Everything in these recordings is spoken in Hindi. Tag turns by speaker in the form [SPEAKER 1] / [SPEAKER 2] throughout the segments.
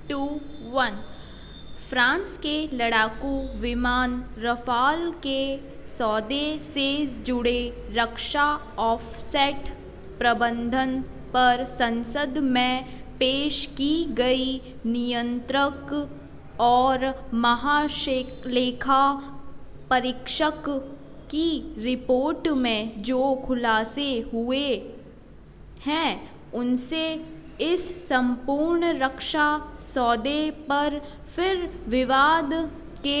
[SPEAKER 1] 2-1। फ्रांस के लड़ाकू विमान रफाल के सौदे से जुड़े रक्षा ऑफसेट प्रबंधन पर संसद में पेश की गई नियंत्रक और महालेखा परीक्षक की रिपोर्ट में जो खुलासे हुए हैं उनसे इस संपूर्ण रक्षा सौदे पर फिर विवाद के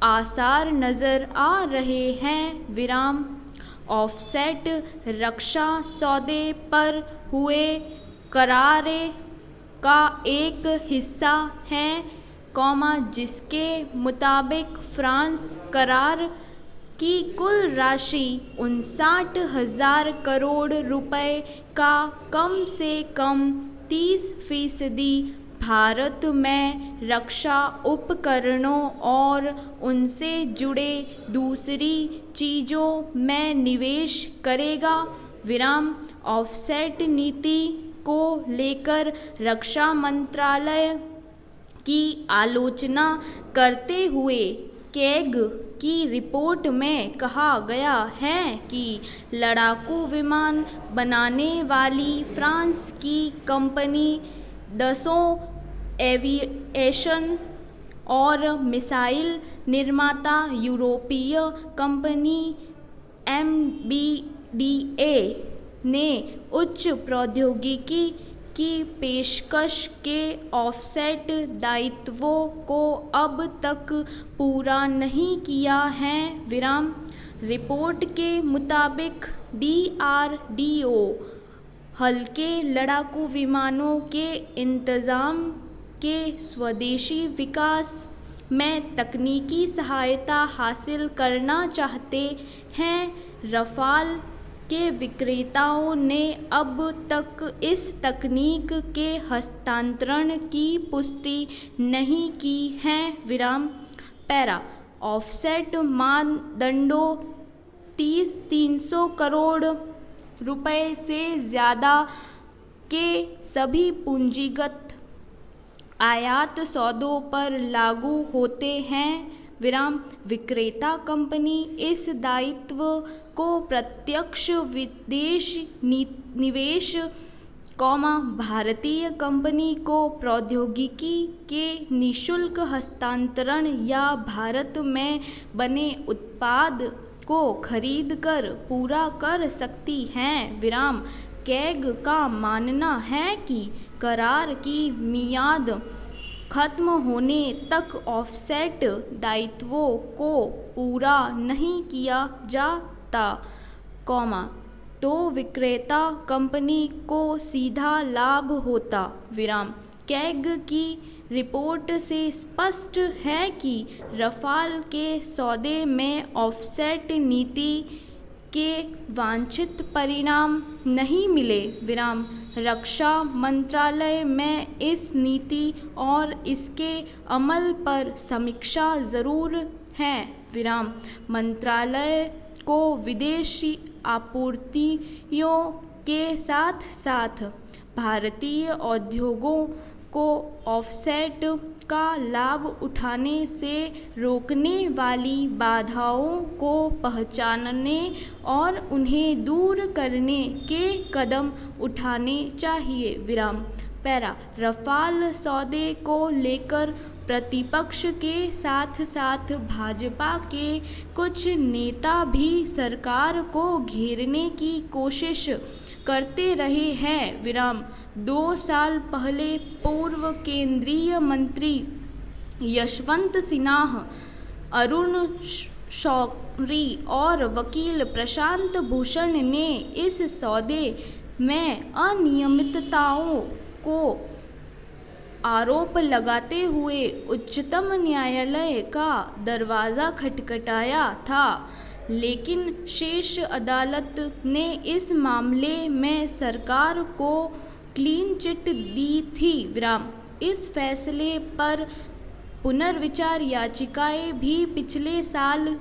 [SPEAKER 1] आसार नज़र आ रहे हैं। ऑफसेट रक्षा सौदे पर हुए करार का एक हिस्सा है, जिसके मुताबिक फ्रांस करार की कुल राशि 59,000 करोड़ रुपए का कम से कम 30% भारत में रक्षा उपकरणों और उनसे जुड़े दूसरी चीज़ों में निवेश करेगा। ऑफसेट नीति को लेकर रक्षा मंत्रालय की आलोचना करते हुए कैग की रिपोर्ट में कहा गया है कि लड़ाकू विमान बनाने वाली फ्रांस की कंपनी दसों एविएशन और मिसाइल निर्माता यूरोपीय कंपनी MBDA ने उच्च प्रौद्योगिकी की पेशकश के ऑफसेट दायित्वों को अब तक पूरा नहीं किया है। रिपोर्ट के मुताबिक DRDO हल्के लड़ाकू विमानों के इंतज़ाम के स्वदेशी विकास में तकनीकी सहायता हासिल करना चाहते हैं। रफाल के विक्रेताओं ने अब तक इस तकनीक के हस्तांतरण की पुष्टि नहीं की है। पैरा ऑफसेट मानदंडों 300 करोड़ रुपए से ज़्यादा के सभी पूंजीगत आयात सौदों पर लागू होते हैं। विक्रेता कंपनी इस दायित्व को प्रत्यक्ष विदेश निवेश, भारतीय कंपनी को प्रौद्योगिकी के निःशुल्क हस्तांतरण या भारत में बने उत्पाद को खरीदकर पूरा कर सकती हैं। कैग का मानना है कि करार की मियाद खत्म होने तक ऑफसेट दायित्वों को पूरा नहीं किया जाता, तो विक्रेता कंपनी को सीधा लाभ होता। कैग की रिपोर्ट से स्पष्ट है कि रफाल के सौदे में ऑफसेट नीति के वांछित परिणाम नहीं मिले। रक्षा मंत्रालय में इस नीति और इसके अमल पर समीक्षा ज़रूर है। मंत्रालय को विदेशी आपूर्तियों के साथ साथ भारतीय उद्योगों को ऑफसेट का लाभ उठाने से रोकने वाली बाधाओं को पहचानने और उन्हें दूर करने के कदम उठाने चाहिए। पैरा रफाल सौदे को लेकर प्रतिपक्ष के साथ साथ भाजपा के कुछ नेता भी सरकार को घेरने की कोशिश करते रहे हैं। 2 साल पहले पूर्व केंद्रीय मंत्री यशवंत सिन्हा, अरुण शौरी और वकील प्रशांत भूषण ने इस सौदे में अनियमितताओं को आरोप लगाते हुए उच्चतम न्यायालय का दरवाज़ा खटखटाया था, लेकिन शीर्ष अदालत ने इस मामले में सरकार को क्लीन चिट दी थी। इस फैसले पर पुनर्विचार याचिकाएं भी पिछले साल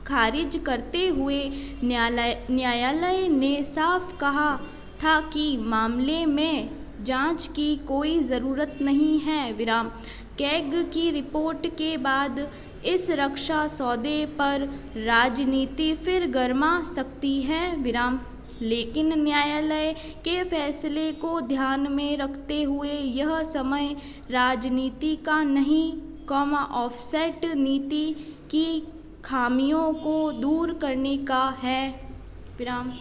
[SPEAKER 1] खारिज करते हुए न्यायालय ने साफ कहा था कि मामले में जांच की कोई ज़रूरत नहीं है विराम। कैग की रिपोर्ट के बाद इस रक्षा सौदे पर राजनीति फिर गर्मा सकती है विराम। लेकिन न्यायालय के फैसले को ध्यान में रखते हुए यह समय राजनीति का नहीं, ऑफसेट नीति की खामियों को दूर करने का है विराम।